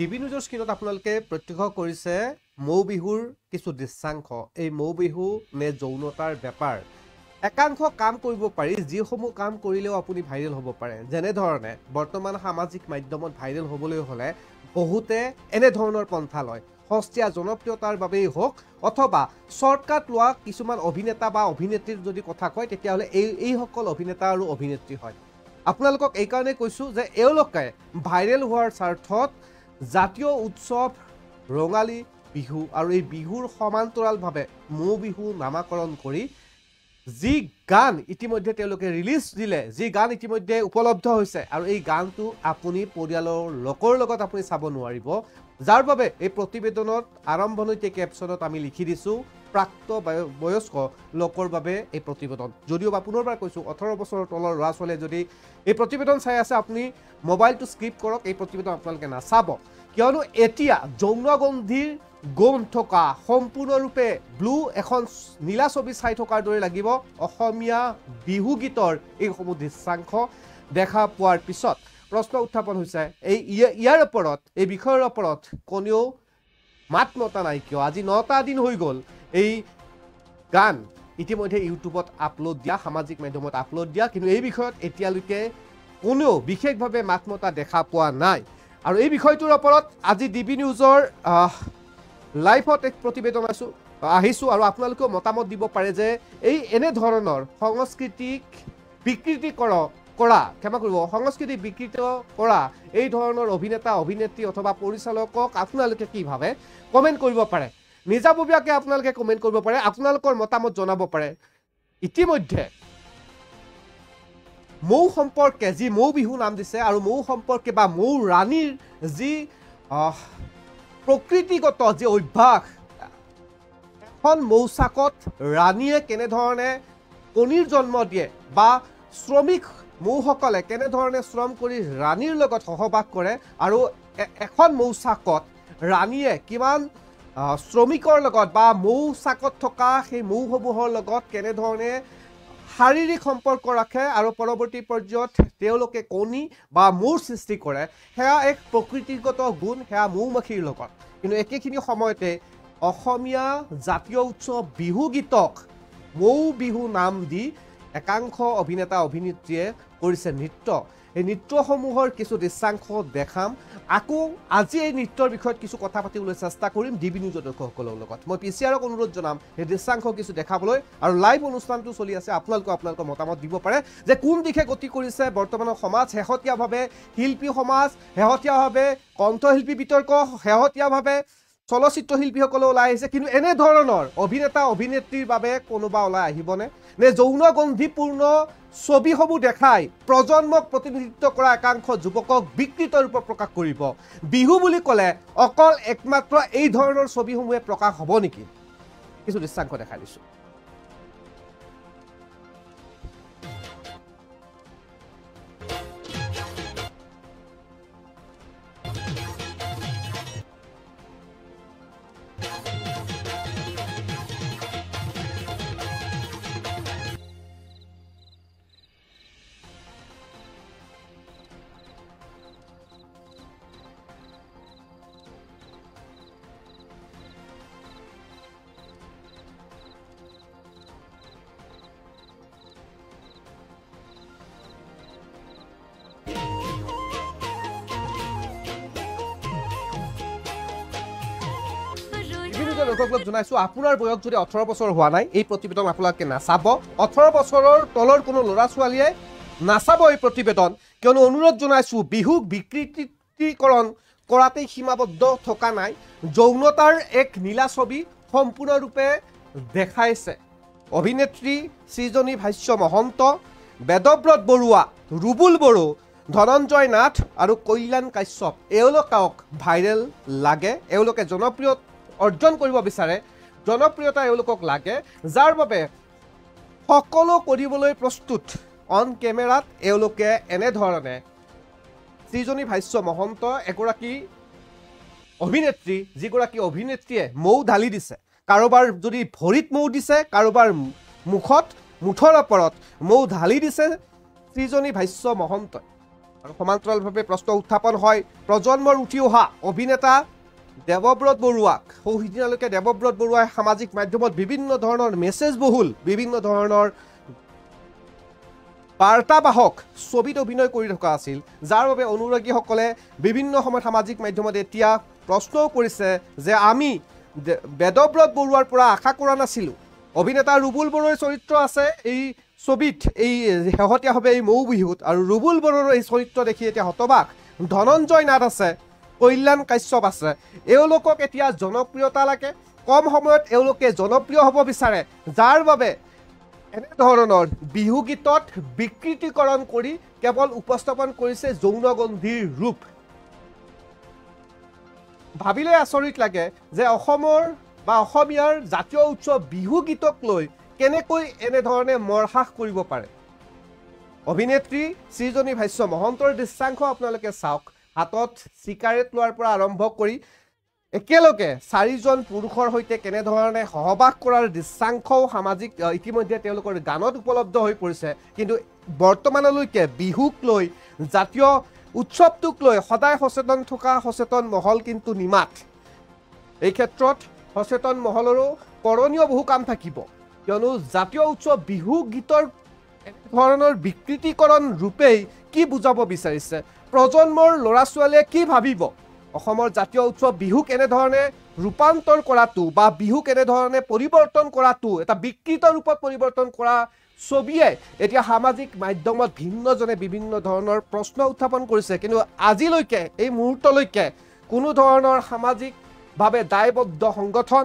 TV নিউজৰ স্ক্ৰীনত আপোনালোকে প্ৰত্যক্ষ কৰিছে মৌ বিহুৰ কিছু দৃশ্যাংশ। এই মৌ বিহু নে যৌনতাৰ বেপাৰ, একাংশ কাম কৰিব পাৰি যিসমূহ কাম কৰিলেও আপুনি ভাইৰেল হ'ব পাৰে। যেনেধৰণে বৰ্তমান সামাজিক মাধ্যমত ভাইৰেল হ'বলৈ হ'লে বহুতে এনেধৰণৰ পন্থা লয়। সস্তীয়া জনপ্ৰিয়তাৰ বাবেই হওক অথবা শ্বৰ্টকাট লোৱা কিছুমান অভিনেতা বা অভিনেত্ৰীৰ যদি কথা কয় তেতিয়াহ'লে এইসকল অভিনেতা আৰু অভিনেত্ৰী হয়। আপোনালোকক এইকাৰণে কৈছোঁ যে এওঁলোকে ভাইৰেল হোৱাৰ স্বাৰ্থত জাতীয় উৎসৱ ৰঙালী বিহু আৰু এই বিহুৰ সমান্তৰালভাৱে মৌ বিহু নামাকৰণ কৰি যি গান ইতিমধ্যে তেওঁলোকে ৰিলিজ দিলে, যি গান ইতিমধ্যে উপলব্ধ হৈছে আৰু এই গানটো আপুনি পৰিয়ালৰ লোকৰ লগত আপুনি চাব নোৱাৰিব, যাৰ বাবে এই প্ৰতিবেদনত আৰম্ভণিতে কেপশ্যনত আমি লিখি দিছোঁ প্ৰাপ্ত বয়স্ক লোকৰ বাবে এই প্ৰতিবেদন। যদিও বা পুনৰবাৰ কৈছোঁ 18 বছৰৰ তলৰ ল'ৰা ছোৱালীয়ে যদি এই প্ৰতিবেদন চাই আছে আপুনি মোবাইলটো স্কিপ কৰক, এই প্ৰতিবেদন আপোনালোকে নাচাব। কিয়নো এতিয়া যৌনগন্ধিৰ গুণ থকা সম্পূৰ্ণৰূপে ব্লু এখন নীলা ছবি চাই থকাৰ দৰে লাগিব অসমীয়া বিহু গীতৰ এইসমূহ দৃশ্যাংশ দেখা পোৱাৰ পিছত প্ৰশ্ন উত্থাপন হৈছে ইয়াৰ ওপৰত, এই বিষয়ৰ ওপৰত কোনেও মাত মতা নাই কিয়? আজি 9টা দিন হৈ গ'ল এই গান ইতিমধ্যে ইউটিউবত আপলোড দিয়া, সামাজিক মাধ্যমত আপলোড দিয়া, কিন্তু এই বিষয়ত এতিয়ালৈকে কোনেও বিশেষভাৱে মাত মতা দেখা পোৱা নাই। আৰু এই বিষয়টোৰ ওপৰত আজি ডিবি নিউজৰ লাইভত এক প্ৰতিবেদন আহিছোঁ আৰু আপোনালোকেও মতামত দিব পাৰে যে এই এনেধৰণৰ সংস্কৃতিক বিকৃতি সংস্কৃতি বিকৃত কৰা এই ধৰণৰ অভিনেতা অভিনেত্ৰী অথবা পৰিচালকক আপোনালোকে কি ভাবে কমেণ্ট কৰিব পাৰে। নিজাববীয়াকৈ আপোনালোকে কমেণ্ট কৰিব পাৰে, আপোনালোকৰ মতামত জনাব পাৰে। ইতিমধ্যে মৌ সম্পৰ্কে যি মৌ বিহু নাম দিছে আৰু মৌ সম্পৰ্কে বা মৌ ৰাণীৰ যি প্ৰকৃতিগত যি অভ্যাস, এখন মৌচাকত ৰাণীয়ে কেনেধৰণে কণীৰ জন্ম দিয়ে বা শ্ৰমিক মৌসকলে কেনেধৰণে শ্ৰম কৰি ৰাণীৰ লগত সহবাস কৰে আৰু এখন মৌচাকত ৰাণীয়ে কিমান শ্ৰমিকৰ লগত বা মৌচাকত থকা সেই মৌসমূহৰ লগত কেনেধৰণে শাৰীৰিক সম্পৰ্ক ৰাখে আৰু পৰৱৰ্তী পৰ্যায়ত তেওঁলোকে কণী বা মৌৰ সৃষ্টি কৰে, সেয়া এক প্ৰকৃতিগত গুণ, সেয়া মৌমাখিৰ লগত। কিন্তু একেখিনি সময়তে অসমীয়া জাতীয় উৎসৱ বিহু গীতক মৌ বিহু নাম দি একাংশ অভিনেতা অভিনেত্ৰীয়ে কৰিছে নৃত্য। এই নৃত্যসমূহৰ কিছু দৃশ্যাংশ দেখাম। আকৌ আজি এই নৃত্যৰ বিষয়ত কিছু কথা পাতিবলৈ চেষ্টা কৰিম ডিবি নিউজৰ দৰ্শকসকলৰ লগত। মই পিচিআৰক অনুৰোধ জনাম এই দৃশ্যাংশ কিছু দেখাবলৈ, আৰু লাইভ অনুষ্ঠানটো চলি আছে, আপোনালোকৰ মতামত দিব পাৰে যে কোন দিশে গতি কৰিছে বৰ্তমানৰ সমাজ। শেহতীয়াভাৱে শিল্পী সমাজ, শেহতীয়াভাৱে কণ্ঠশিল্পী বিতৰ্ক, শেহতীয়াভাৱে চলচ্চিত্ৰ শিল্পীসকলে ওলাই আহিছে, কিন্তু এনেধৰণৰ অভিনেতা অভিনেত্ৰীৰ বাবে কোনোবা ওলাই আহিবনে? নে যৌনগন্ধিপূৰ্ণ ছবিসমূহ দেখাই প্ৰজন্মক প্ৰতিনিধিত্ব কৰা একাংশ যুৱকক বিকৃত ৰূপত প্ৰকাশ কৰিব? বিহু বুলি ক'লে অকল একমাত্ৰ এই ধৰণৰ ছবিসমূহে প্ৰকাশ হ'ব নেকি? কিছু দৃশ্যাংশ দেখাই দিছোঁ। দৰ্শকক জনাইছোঁ আপোনাৰ বয়স যদি 18 বছৰ হোৱা নাই এই প্ৰতিবেদন আপোনালোকে নাচাব। 18 বছৰৰ তলৰ কোনো ল'ৰা ছোৱালীয়ে নাচাব এই প্ৰতিবেদন, কিয়নো অনুৰোধ জনাইছোঁ বিহুক বিকৃতিকৰণ কৰাতেই সীমাবদ্ধ থকা নাই। যৌনতাৰ এক নীলা ছবি সম্পূৰ্ণৰূপে দেখাইছে অভিনেত্ৰী সৃজনী ভাষ্য মহন্ত, বেদব্ৰত বৰুৱা, ৰুবুল বড়ো, ধনঞ্জয় নাথ আৰু কল্যাণ কাশ্যপ। এওঁলোকক ভাইৰেল লাগে, এওঁলোকে জনপ্ৰিয় অৰ্জন কৰিব বিচাৰে, জনপ্ৰিয়তা এওঁলোকক লাগে, যাৰ বাবে সকলো কৰিবলৈ প্ৰস্তুত। অন কেমেৰাত এওঁলোকে এনেধৰণে সৃজনী ভাষ্য মহন্ত এগৰাকী অভিনেত্ৰী, যিগৰাকী অভিনেত্ৰীয়ে মৌ ঢালি দিছে, কাৰোবাৰ যদি ভৰিত মৌ দিছে, কাৰোবাৰ মুখত মুঠৰ ওপৰত মৌ ঢালি দিছে সৃজনী ভাষ্য মহন্তই। আৰু সমান্তৰালভাৱে প্ৰশ্ন উত্থাপন হয় প্ৰজন্মৰ উঠি অহা অভিনেতা দেৱব্ৰত বৰুৱাক। সৌদিনালৈকে দেৱব্ৰত বৰুৱাই সামাজিক মাধ্যমত বিভিন্ন ধৰণৰ মেছেজ বহুল বিভিন্ন ধৰণৰ বাৰ্তাবাহক ছবিত অভিনয় কৰি থকা আছিল, যাৰ বাবে অনুৰাগীসকলে বিভিন্ন সময়ত সামাজিক মাধ্যমত এতিয়া প্ৰশ্নও কৰিছে যে আমি দেৱব্ৰত বৰুৱাৰ পৰা আশা কৰা নাছিলোঁ। অভিনেতা ৰুবুল বড়োৰ চৰিত্ৰ আছে এই ছবিত, এই শেহতীয়াভাৱে এই মৌ বিহুত, আৰু ৰুবুল বড়োৰ এই চৰিত্ৰ দেখি এতিয়া হতবাক। ধনঞ্জয় নাথ আছে, কল্যাণ কাশ্যপ আছে, এওঁলোকক এতিয়া জনপ্ৰিয়তা লাগে। কম সময়ত এওঁলোকে জনপ্ৰিয় হ'ব বিচাৰে, যাৰ বাবে এনেধৰণৰ বিহু গীতত বিকৃতিকৰণ কৰি কেৱল উপস্থাপন কৰিছে যৌনগন্ধিৰ ৰূপ। ভাবিলে আচৰিত লাগে যে অসমৰ বা অসমীয়াৰ জাতীয় উৎসৱ বিহু গীতক লৈ কেনেকৈ এনেধৰণে মৰহাস কৰিব পাৰে। অভিনেত্ৰী শ্ৰীজনী ভাষ্য মহন্তৰ দৃশ্যাংশ আপোনালোকে চাওক। হাতত চিগাৰেট লোৱাৰ পৰা আৰম্ভ কৰি একেলগে 4জন পুৰুষৰ সৈতে কেনেধৰণে সহবাস কৰাৰ দৃশ্যাংশও সামাজিক ইতিমধ্যে তেওঁলোকৰ গানত উপলব্ধ হৈ পৰিছে। কিন্তু বৰ্তমানলৈকে বিহুক লৈ জাতীয় উৎসৱটোক লৈ সদায় সচেতন থকা সচেতন মহল কিন্তু নিমাত। এই ক্ষেত্ৰত সচেতন মহলৰো কৰণীয় বহু কাম থাকিব, কিয়নো জাতীয় উৎসৱ বিহু গীতৰ এনেধৰণৰ বিকৃতিকৰণ ৰূপেই কি বুজাব বিচাৰিছে, প্ৰজন্মৰ ল'ৰা ছোৱালীয়ে কি ভাবিব। অসমৰ জাতীয় উৎসৱ বিহুক এনেধৰণে ৰূপান্তৰ কৰাটো বা বিহুক এনেধৰণে পৰিৱৰ্তন কৰাটো, এটা বিকৃত ৰূপত পৰিৱৰ্তন কৰা ছবিয়ে এতিয়া সামাজিক মাধ্যমত ভিন্নজনে বিভিন্ন ধৰণৰ প্ৰশ্ন উত্থাপন কৰিছে। কিন্তু আজিলৈকে এই মুহূৰ্তলৈকে কোনো ধৰণৰ সামাজিকভাৱে দায়বদ্ধ সংগঠন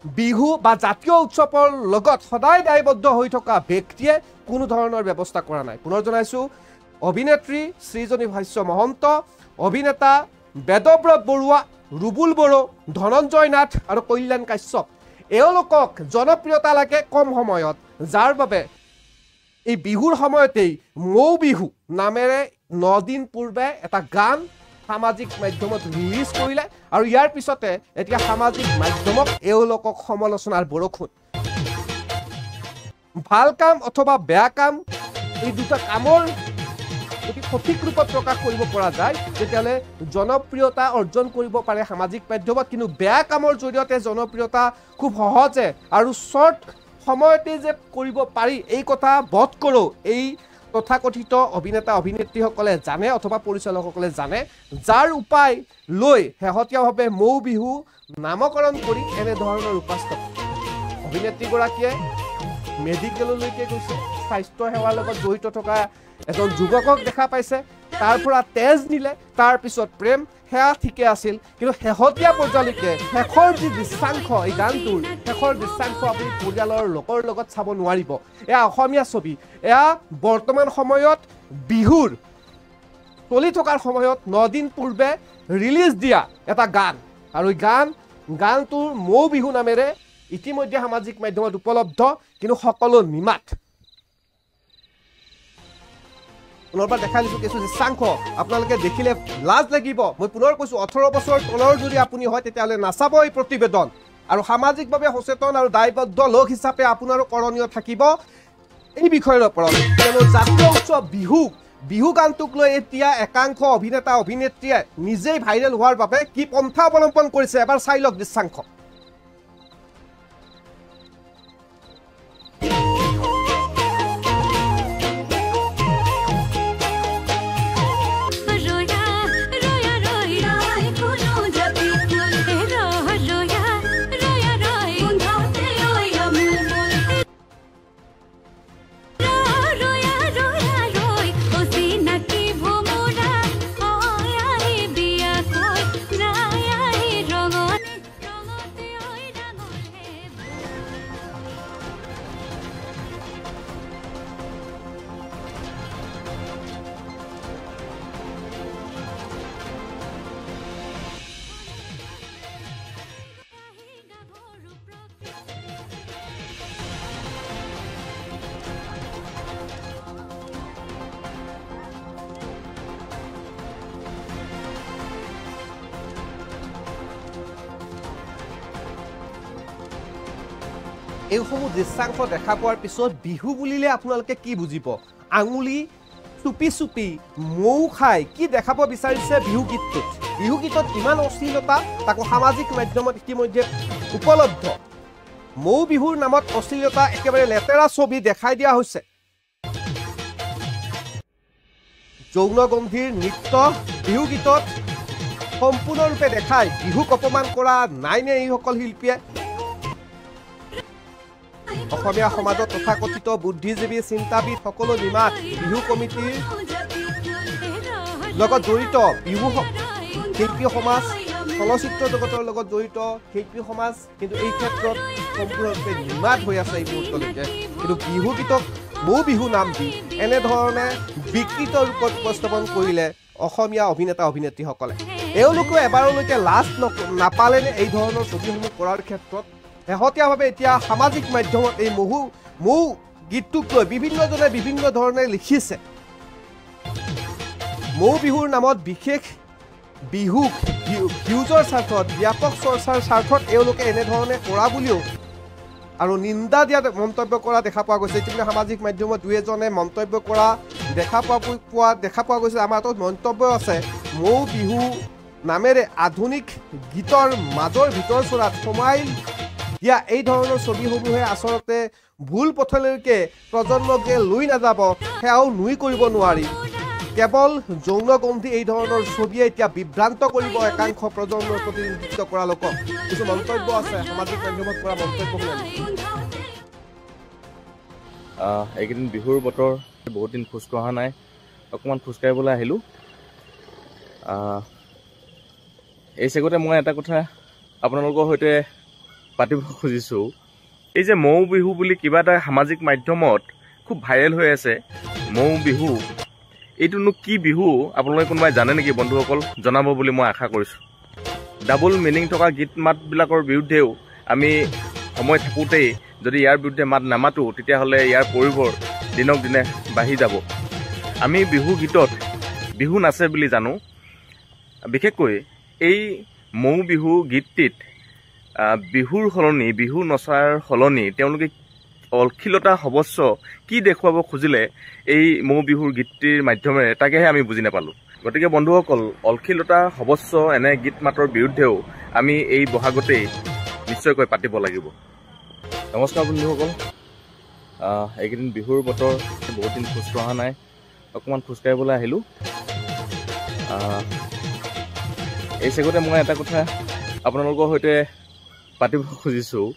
বিহু বা জাতীয় উৎসৱৰ লগত সদায় দায়বদ্ধ হৈ থকা ব্যক্তিয়ে কোনো ধৰণৰ ব্যৱস্থা কৰা নাই। পুনৰ জনাইছোঁ, অভিনেত্ৰী শ্ৰীজনী ভাষ্য মহন্ত, অভিনেতা বেদব্ৰত বৰুৱা, ৰুবুল বড়ো, ধনঞ্জয় নাথ আৰু কল্যাণ কাশ্যপ, এওঁলোকক জনপ্ৰিয়তা লাগে কম সময়ত, যাৰ বাবে এই বিহুৰ সময়তেই মৌ বিহু নামেৰে 9 দিন পূৰ্বে এটা গান সামাজিক মাধ্যমত ৰিলিজ কৰিলে, আৰু ইয়াৰ পিছতে এতিয়া সামাজিক মাধ্যমক এওঁলোকক সমালোচনাৰ বৰষুণ। ভাল কাম অথবা বেয়া কাম, এই দুটা কামৰ যদি সঠিক ৰূপত প্ৰকাশ কৰিব পৰা যায় তেতিয়াহ'লে জনপ্ৰিয়তা অৰ্জন কৰিব পাৰে সামাজিক মাধ্যমত। কিন্তু বেয়া কামৰ জৰিয়তে জনপ্ৰিয়তা খুব সহজে আৰু শ্বৰ্ট সময়তে যে কৰিব পাৰি, এই কথা বধ কৰোঁ এই তথাকথিত অভিনেতা অভিনেত্ৰীসকলে জানে অথবা পৰিচালকসকলে জানে, যাৰ উপায় লৈ শেহতীয়াভাৱে মৌ বিহু নামকৰণ কৰি এনেধৰণৰ উপস্থাপন। অভিনেত্ৰীগৰাকীয়ে মেডিকেললৈকে গৈছে, স্বাস্থ্য সেৱাৰ লগত জড়িত থকা এজন যুৱকক দেখা পাইছে, তাৰ পৰা তেজ নিলে, তাৰপিছত প্ৰেম, সেয়া ঠিকে আছিল। কিন্তু শেহতীয়া পৰ্যায়লৈকে শেষৰ যি দৃশ্যাংশ, এই গানটোৰ শেষৰ দৃশ্যাংশ আপুনি পৰিয়ালৰ লোকৰ লগত চাব নোৱাৰিব। এয়া অসমীয়া ছবি, এয়া বৰ্তমান সময়ত বিহুৰ চলি থকাৰ সময়ত 9 দিন পূৰ্বে ৰিলিজ দিয়া এটা গান, আৰু এই গানটোৰ মৌ বিহু নামেৰে ইতিমধ্যে সামাজিক মাধ্যমত উপলব্ধ, কিন্তু সকলো নিমাত। পুনৰবাৰ দেখাই দিছোঁ কিছু দৃশ্যাংশ, আপোনালোকে দেখিলে লাজ লাগিব। মই পুনৰ কৈছোঁ, 18 বছৰ তলৰ যদি আপুনি হয় তেতিয়াহ'লে নাচাব এই প্ৰতিবেদন। আৰু সামাজিকভাৱে সচেতন আৰু দায়বদ্ধ লোক হিচাপে আপোনাৰো কৰণীয় থাকিব এই বিষয়ৰ ওপৰত, কিয়নো জাতীয় উৎসৱ বিহু গানটোক লৈ এতিয়া একাংশ অভিনেতা অভিনেত্ৰীয়ে নিজেই ভাইৰেল হোৱাৰ বাবে কি পন্থা অৱলম্বন কৰিছে, এবাৰ চাই লওক দৃশ্যাংশ। এইসমূহ দৃশ্যাংশ দেখা পোৱাৰ পিছত বিহু বুলিলে আপোনালোকে কি বুজিব? আঙুলি চুপি চুপি মৌ খাই কি দেখাব বিচাৰিছে বিহু গীতটোত বিহু গীতত ইমান অশ্লীলতা তাকো সামাজিক মাধ্যমত ইতিমধ্যে উপলব্ধ মৌ বিহুৰ নামত অশ্লীলতা একেবাৰে লেতেৰা ছবি দেখাই দিয়া হৈছে যৌনগন্ধিৰ নৃত্য বিহু গীতত সম্পূৰ্ণৰূপে দেখাই বিহুক অপমান কৰা নাইনে এইসকল শিল্পীয়ে অসমীয়া সমাজত তথাকথিত বুদ্ধিজীৱী চিন্তাবিদ সকলো নিমাত বিহু কমিটিৰ লগত জড়িত বিহু শিল্পী সমাজ চলচ্চিত্ৰ জগতৰ লগত জড়িত শিল্পী সমাজ কিন্তু এই ক্ষেত্ৰত সম্পূৰ্ণৰূপে নিমাত হৈ আছে এই মুহূৰ্তলৈকে কিন্তু বিহু গীতক মৌ বিহু নাম দি এনেধৰণে বিকৃত ৰূপত উপস্থাপন কৰিলে অসমীয়া অভিনেতা অভিনেত্ৰীসকলে এওঁলোকে এবাৰলৈকে লাজ নাপালেনে এই ধৰণৰ ছবিসমূহ কৰাৰ ক্ষেত্ৰত শেহতীয়াভাৱে এতিয়া সামাজিক মাধ্যমত এই মৌ গীতটোক লৈ বিভিন্নজনে বিভিন্ন ধৰণে লিখিছে মৌ বিহুৰ নামত বিশেষ বিহু ভিউজৰ স্বাৰ্থত ব্যাপক চৰ্চাৰ স্বাৰ্থত এওঁলোকে এনেধৰণে কৰা বুলিও আৰু নিন্দা দিয়া মন্তব্য কৰা দেখা পোৱা গৈছে ইতিমধ্যে সামাজিক মাধ্যমত দুই এজনে মন্তব্য কৰা দেখা পোৱা গৈছে আমাৰ হাতত মন্তব্য আছে মৌ বিহু নামেৰে আধুনিক গীতৰ মাজৰ ভিতৰ চৰাত সোমাই দিয়া এই ধৰণৰ ছবিসমূহে আচলতে ভুল পথলৈকে প্ৰজন্মকে লৈ নাযাব সেয়াও নুই কৰিব নোৱাৰি কেৱল যৌনগন্ধি এই ধৰণৰ ছবিয়ে এতিয়া বিভ্ৰান্ত কৰিব একাংশ প্ৰজন্মৰ প্ৰতিনিধিত্ব কৰা লোকক কিছু মন্তব্য আছে সামাজিক মাধ্যমত কৰা মন্তব্যসমূহ এইকেইদিন বিহুৰ বতৰ বহুত দিন খোজ কঢ়া নাই অকণমান খোজকাঢ়িবলৈ আহিলোঁ এই চেগতে মই এটা কথা আপোনালোকৰ সৈতে পাতিব খুজিছোঁ এই যে মৌ বিহু বুলি কিবা এটা সামাজিক মাধ্যমত খুব ভাইৰেল হৈ আছে মৌ বিহু এইটোনো কি বিহু আপোনালোকে কোনোবাই জানে নেকি বন্ধুসকল জনাব বুলি মই আশা কৰিছোঁ ডাবল মিনিং থকা গীত মাতবিলাকৰ বিৰুদ্ধেও আমি সময় থাকোঁতেই যদি ইয়াৰ বিৰুদ্ধে মাত নামাতোঁ তেতিয়াহ'লে ইয়াৰ পৰিবৰ দিনক দিনে বাঢ়ি যাব আমি বিহু গীতত বিহু নাচে বুলি জানো বিশেষকৈ এই মৌ বিহু গীতটিত বিহুৰ সলনি বিহু নচাৰ সলনি তেওঁলোকে অশ্লীলতা সবস্ব কি দেখুৱাব খুজিলে এই মৌ বিহুৰ গীতটিৰ মাধ্যমেৰে তাকেহে আমি বুজি নাপালোঁ গতিকে বন্ধুসকল অশ্লীলতা সবস্ব এনে গীত মাতৰ বিৰুদ্ধেও আমি এই বহাগতেই নিশ্চয়কৈ পাতিব লাগিব নমস্কাৰ বন্ধুসকল এইকেইদিন বিহুৰ বতৰ বহুত দিন খোজ কঢ়া নাই অকণমান খোজকাঢ়িবলৈ আহিলোঁ এই চেগতে মই এটা কথা আপোনালোকৰ সৈতে পাতিব খুজিছোঁ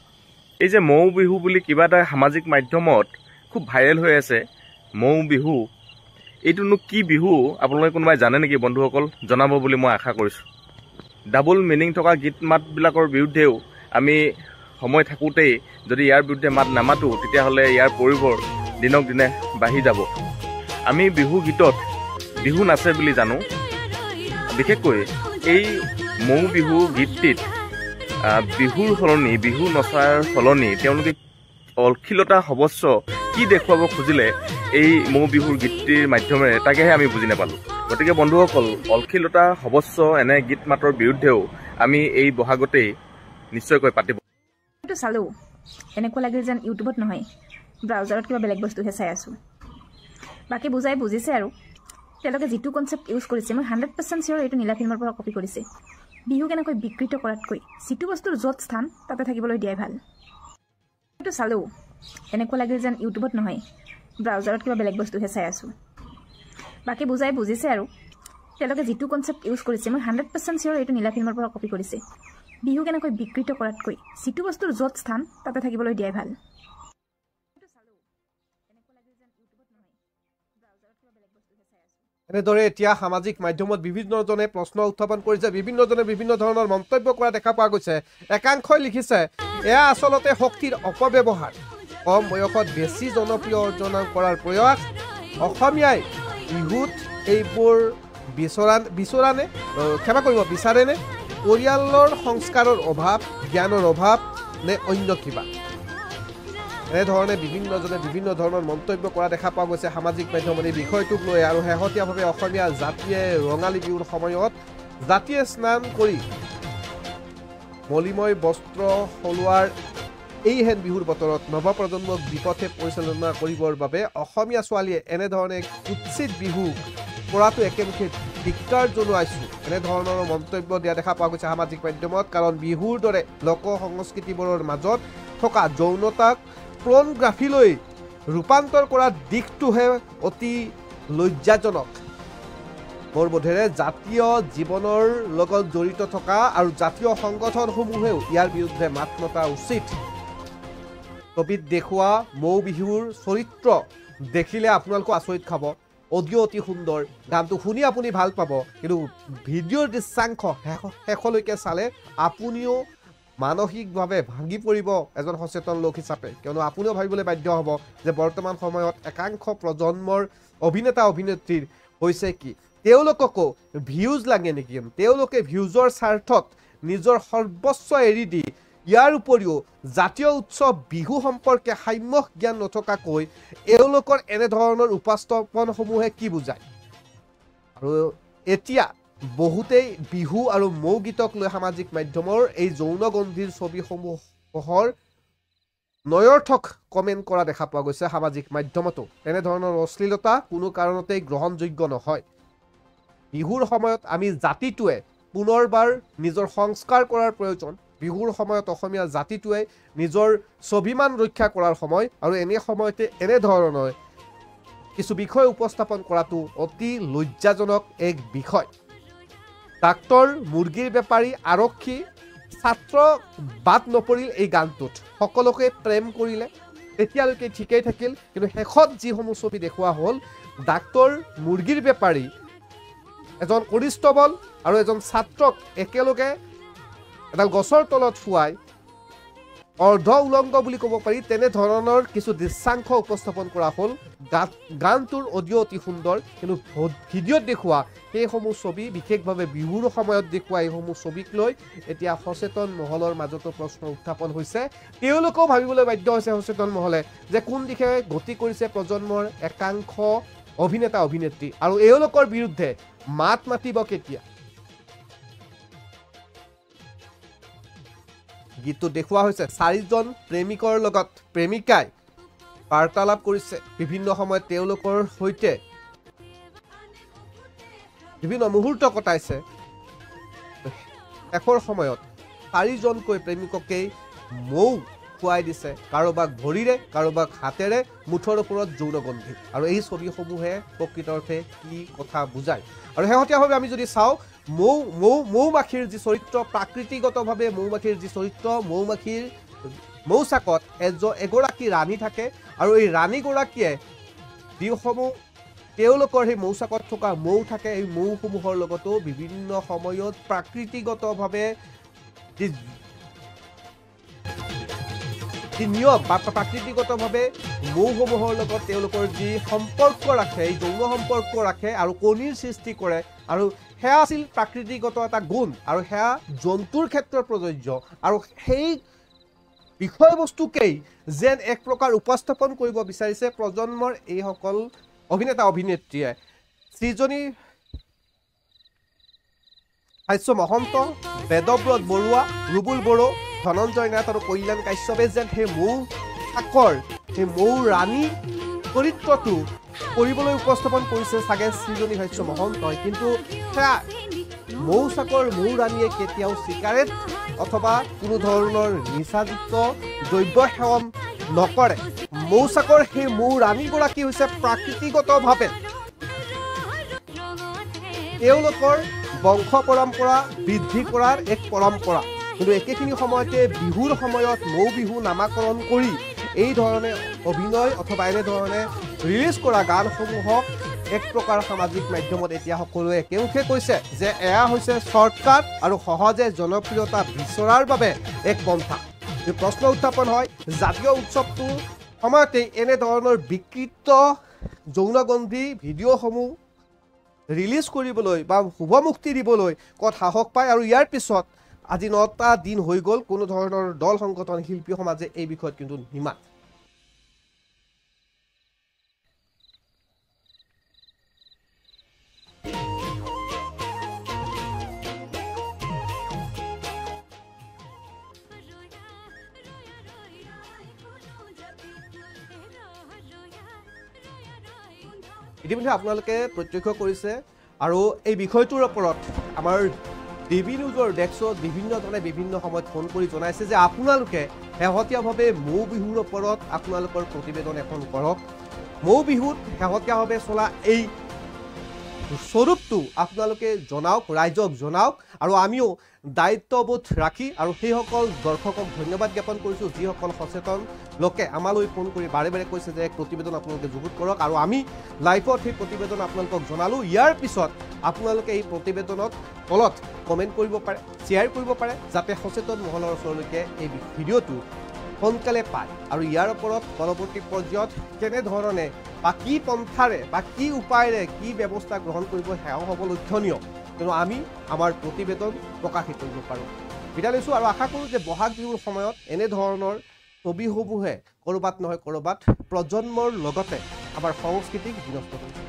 এই যে মৌ বিহু বুলি কিবা এটা সামাজিক মাধ্যমত খুব ভাইৰেল হৈ আছে মৌ বিহু এইটোনো কি বিহু আপোনালোকে কোনোবাই জানে নেকি বন্ধুসকল জনাব বুলি মই আশা কৰিছোঁ ডাবল মিনিং থকা গীত মাতবিলাকৰ বিৰুদ্ধেও আমি সময় থাকোঁতেই যদি ইয়াৰ বিৰুদ্ধে মাত নামাতোঁ তেতিয়াহ'লে ইয়াৰ পৰিবৰ দিনক দিনে বাঢ়ি যাব আমি বিহু গীতত বিহু নাচে বুলি জানো বিশেষকৈ এই মৌ বিহু গীতটিত বিহুৰ সলনি বিহু নচাৰ সলনি তেওঁলোকে অশ্লীলতা সবস্ব কি দেখুৱাব খুজিলে এই মৌ বিহুৰ গীতটিৰ মাধ্যমেৰে তাকেহে আমি বুজি নাপালোঁ গতিকে বন্ধুসকল অশ্লীলতা সবস্ব এনে গীত মাতৰ বিৰুদ্ধেও আমি এই বহাগতেই নিশ্চয়কৈ পাতিব চালোঁ এনেকুৱা লাগিল যেন ইউটিউবত নহয় ব্ৰাউজাৰত কিবা বেলেগ বস্তুহে চাই আছোঁ বাকী বুজাই বুজিছে আৰু তেওঁলোকে যিটো কনচেপ্ট ইউজ কৰিছে মই 100% চিয়ৰ এইটো নীলা ফিল্মৰ পৰা কপি কৰিছে বিহু কেনেকৈ বিকৃত কৰাতকৈ যিটো বস্তুৰ য'ত স্থান তাতে থাকিবলৈ দিয়াই ভাল এইটো চালোঁ এনেকুৱা লাগিল যেন ইউটিউবত নহয় ব্ৰাউজাৰত কিবা বেলেগ বস্তুহে চাই আছোঁ বাকী বুজাই বুজিছে আৰু তেওঁলোকে যিটো কনচেপ্ট ইউজ কৰিছে মই 100% চিয়ৰ এইটো নীলা ফিল্মৰ পৰা কপি কৰিছে বিহু কেনেকৈ বিকৃত কৰাতকৈ যিটো বস্তুৰ য'ত স্থান তাতে থাকিবলৈ দিয়াই ভাল এনেদৰে এতিয়া সামাজিক মাধ্যমত বিভিন্নজনে প্ৰশ্ন উত্থাপন কৰিছে বিভিন্নজনে বিভিন্ন ধৰণৰ মন্তব্য কৰা দেখা পোৱা গৈছে একাংশই লিখিছে এয়া আচলতে শক্তিৰ অপব্যৱহাৰ কম বয়সত বেছি জনপ্ৰিয় অৰ্জন কৰাৰ প্ৰয়াস অসমীয়াই বিহুত এইবোৰ বিচৰানে ক্ষমা কৰিব বিচাৰেনে পৰিয়ালৰ সংস্কাৰৰ অভাৱ জ্ঞানৰ অভাৱ নে অন্য কিবা এনেধৰণে বিভিন্নজনে বিভিন্ন ধৰণৰ মন্তব্য কৰা দেখা পোৱা গৈছে সামাজিক মাধ্যমত এই বিষয়টোক লৈ আৰু শেহতীয়াভাৱে অসমীয়া জাতিয়ে ৰঙালী বিহুৰ সময়ত জাতিয়ে স্নান কৰি মলিময় বস্ত্ৰ সলোৱাৰ এইহেন বিহুৰ বতৰত নৱপ্ৰজন্মক বিপথে পৰিচালনা কৰিবৰ বাবে অসমীয়া ছোৱালীয়ে এনেধৰণে কুৎসিত বিহু কৰাটো একেমুখে ধিক্কাৰ জনাইছোঁ এনেধৰণৰ মন্তব্য দিয়া দেখা পোৱা গৈছে সামাজিক মাধ্যমত। কাৰণ বিহুৰ দৰে লোক সংস্কৃতিবোৰৰ মাজত থকা যৌনতাক পৰ্নোগ্ৰাফিলৈ ৰূপান্তৰ কৰা দিশটোহে অতি লজ্জাজনক। মোৰ বোধেৰে জাতীয় জীৱনৰ লগত জড়িত থকা আৰু জাতীয় সংগঠনসমূহেও ইয়াৰ বিৰুদ্ধে মাত মতা উচিত। ছবিত দেখুওৱা মৌ বিহুৰ চৰিত্ৰ দেখিলে আপোনালোকো আচৰিত খাব। অডিঅ' অতি সুন্দৰ, গানটো শুনি আপুনি ভাল পাব, কিন্তু ভিডিঅ'ৰ দৃশ্যাংশ শেষলৈকে চালে আপুনিও মানসিকভাৱে ভাঙি পৰিব এজন সচেতন লোক হিচাপে। কিয়নো আপুনিও ভাবিবলৈ বাধ্য হ'ব যে বৰ্তমান সময়ত একাংশ প্ৰজন্মৰ অভিনেতা অভিনেত্ৰীৰ হৈছে কি, তেওঁলোককো ভিউজ লাগে নেকি, তেওঁলোকে ভিউজৰ স্বাৰ্থত নিজৰ সৰ্বস্ব এৰি দি ইয়াৰ উপৰিও জাতীয় উৎসৱ বিহু সম্পৰ্কে সাম্যক জ্ঞান নথকাকৈ এওঁলোকৰ এনেধৰণৰ উপস্থাপনসমূহে কি বুজায়। আৰু এতিয়া বহুতেই বিহু আৰু মৌ গীতক লৈ সামাজিক মাধ্যমৰ এই যৌনগন্ধিৰ ছবিসমূহৰ নয়ৰ্থক কমেণ্ট কৰা দেখা পোৱা গৈছে সামাজিক মাধ্যমতো। এনেধৰণৰ অশ্লীলতা কোনো কাৰণতেই গ্ৰহণযোগ্য নহয়। বিহুৰ সময়ত আমি জাতিটোৱে পুনৰবাৰ নিজৰ সংস্কাৰ কৰাৰ প্ৰয়োজন। বিহুৰ সময়ত অসমীয়া জাতিটোৱে নিজৰ স্বাভিমান ৰক্ষা কৰাৰ সময়, আৰু এনে সময়তে এনেধৰণৰ কিছু বিষয় উপস্থাপন কৰাটো অতি লজ্জাজনক এক বিষয়। ডাক্তৰ, মুৰ্গীৰ বেপাৰী, আৰক্ষী, ছাত্ৰ বাদ নপৰিল এই গানটোত। সকলোকে প্ৰেম কৰিলে, তেতিয়ালৈকে ঠিকেই থাকিল, কিন্তু শেষত যিসমূহ ছবি দেখুওৱা হ'ল ডাক্তৰ, মুৰ্গীৰ বেপাৰী, এজন কনিষ্টবল আৰু এজন ছাত্ৰক একেলগে এডাল গছৰ তলত শুৱাই অৰ্ধ উলংগ বুলি ক'ব পাৰি তেনেধৰণৰ কিছু দৃশ্যাংশ উপস্থাপন কৰা হ'ল। গানটোৰ অডিঅ' অতি সুন্দৰ, কিন্তু ভিডিঅ'ত দেখুওৱা সেইসমূহ ছবি, বিশেষভাৱে বিহুৰ সময়ত দেখুওৱা এইসমূহ ছবিক লৈ এতিয়া সচেতন মহলৰ মাজতো প্ৰশ্ন উত্থাপন হৈছে। তেওঁলোকেও ভাবিবলৈ বাধ্য হৈছে সচেতন মহলে যে কোন দিশে গতি কৰিছে প্ৰজন্মৰ একাংশ অভিনেতা অভিনেত্ৰী, আৰু এওঁলোকৰ বিৰুদ্ধে মাত মাতিব কেতিয়া। গীতটো দেখুওৱা হৈছে 4জন প্ৰেমিকৰ লগত প্ৰেমিকাই বাৰ্তালাপ কৰিছে, বিভিন্ন সময়ত তেওঁলোকৰ সৈতে বিভিন্ন মুহূৰ্ত কটাইছে। শেষৰ সময়ত 4জনকৈ প্ৰেমিককেই মৌ খুৱাই দিছে, কাৰোবাক ভৰিৰে, কাৰোবাক হাতেৰে, মুঠৰ ওপৰত যৌনগন্ধি। আৰু এই ছবিসমূহে প্ৰকৃত অৰ্থে কি কথা বুজায়। আৰু শেহতীয়াভাৱে আমি যদি চাওঁ মৌমাখিৰ যি চৰিত্ৰ, প্ৰাকৃতিকগতভাৱে মৌমাখিৰ যি চৰিত্ৰ, মৌচাকত এগৰাকী ৰাণী থাকে, আৰু এই ৰাণীগৰাকীয়ে যিসমূহ তেওঁলোকৰ সেই মৌচাকত থকা মৌ থাকে, এই মৌসমূহৰ লগতো বিভিন্ন সময়ত প্ৰাকৃতিকগতভাৱে যি নিয়ম বা প্ৰাকৃতিকগতভাৱে মৌসমূহৰ লগত তেওঁলোকৰ যি সম্পৰ্ক ৰাখে, এই যৌন সম্পৰ্ক ৰাখে আৰু কণীৰ সৃষ্টি কৰে, আৰু সেয়া আছিল প্ৰাকৃতিকগত এটা গুণ, আৰু সেয়া জন্তুৰ ক্ষেত্ৰত প্ৰযোজ্য। আৰু সেই বিষয়বস্তুকেই যেন এক প্ৰকাৰ উপস্থাপন কৰিব বিচাৰিছে প্ৰজন্মৰ এইসকল অভিনেতা অভিনেত্ৰীয়ে। সৃজনী হাস্য মহন্ত, বেদব্ৰত বৰুৱা, ৰুবুল বড়ো, ধনঞ্জয় নাথ আৰু কল্যাণ কাশ্যপে যেন সেই মৌচাকৰ, সেই মৌ ৰাণী চৰিত্ৰটো কৰিবলৈ উপস্থাপন কৰিছে চাগে সৃজনী হাস্য মহন্তই। কিন্তু সেয়া মৌচাকৰ মৌ ৰাণীয়ে কেতিয়াও চিগাৰেট অথবা কোনো ধৰণৰ নিচাযুক্ত দ্ৰব্য সেৱন নকৰে। মৌচাকৰ সেই মৌ ৰাণীগৰাকী হৈছে প্ৰাকৃতিকগতভাৱে তেওঁলোকৰ বংশ পৰম্পৰা বৃদ্ধি কৰাৰ এক পৰম্পৰা। কিন্তু একেখিনি সময়তে বিহুৰ সময়ত মৌ বিহু নামাকৰণ কৰি এই ধৰণে অভিনয় অথবা এনেধৰণে ৰিলিজ কৰা গানসমূহক এক প্ৰকাৰ সামাজিক মাধ্যমত এতিয়া সকলোৱে একেমুখে কৈছে যে এয়া হৈছে শ্বৰ্টকাট আৰু সহজে জনপ্ৰিয়তা বিচৰাৰ বাবে এক পন্থা। প্ৰশ্ন উত্থাপন হয়, জাতীয় উৎসৱটোৰ সময়তে এনেধৰণৰ বিকৃত যৌনগন্ধি ভিডিঅ'সমূহ ৰিলিজ কৰিবলৈ বা শুভমুক্তি দিবলৈ ক'ত সাহস পায়। আৰু ইয়াৰ পিছত আজি 9টা দিন হৈ গ'ল, কোনো ধৰণৰ দল সংগঠন শিল্পী সমাজে এই বিষয়ত কিন্তু নিমাত। ইতিমধ্যে আপোনালোকে প্ৰত্যক্ষ কৰিছে আৰু এই বিষয়টোৰ ওপৰত আমাৰ ডিবি নিউজৰ ডেস্কত বিভিন্ন ধৰণে বিভিন্ন সময়ত ফোন কৰি জনাইছে যে আপোনালোকে শেহতীয়াভাৱে মৌ বিহুৰ ওপৰত আপোনালোকৰ প্ৰতিবেদন এখন কৰক। মৌ বিহুত শেহতীয়াভাৱে চলা এই স্বৰূপটো আপোনালোকে জনাওক, ৰাইজক জনাওক, আৰু আমিও দায়িত্ববোধ ৰাখি আৰু সেইসকল দৰ্শকক ধন্যবাদ জ্ঞাপন কৰিছোঁ যিসকল সচেতন লোকে আমালৈ ফোন কৰি বাৰে বাৰে কৈছে যে প্ৰতিবেদন আপোনালোকে যুগুত কৰক, আৰু আমি লাইভত সেই প্ৰতিবেদন আপোনালোকক জনালোঁ। ইয়াৰ পিছত আপোনালোকে এই প্ৰতিবেদনত তলত কমেণ্ট কৰিব পাৰে, শ্বেয়াৰ কৰিব পাৰে, যাতে সচেতন মহলৰ ওচৰলৈকে এই ভিডিঅ'টো সোনকালে পায় আৰু ইয়াৰ ওপৰত পৰৱৰ্তী পৰ্যায়ত কেনেধৰণে বা কি পন্থাৰে বা কি উপায়েৰে কি ব্যৱস্থা গ্ৰহণ কৰিব সেয়াও হ'ব লক্ষণীয়, কিন্তু আমি আমাৰ প্ৰতিবেদন প্ৰকাশিত কৰিব পাৰোঁ। বিদায় লৈছোঁ আৰু আশা কৰোঁ যে বহাগ বিহুৰ সময়ত এনেধৰণৰ ছবিসমূহে ক'ৰবাত নহয় ক'ৰবাত প্ৰজন্মৰ লগতে আমাৰ সংস্কৃতিক বিনষ্ট কৰিব।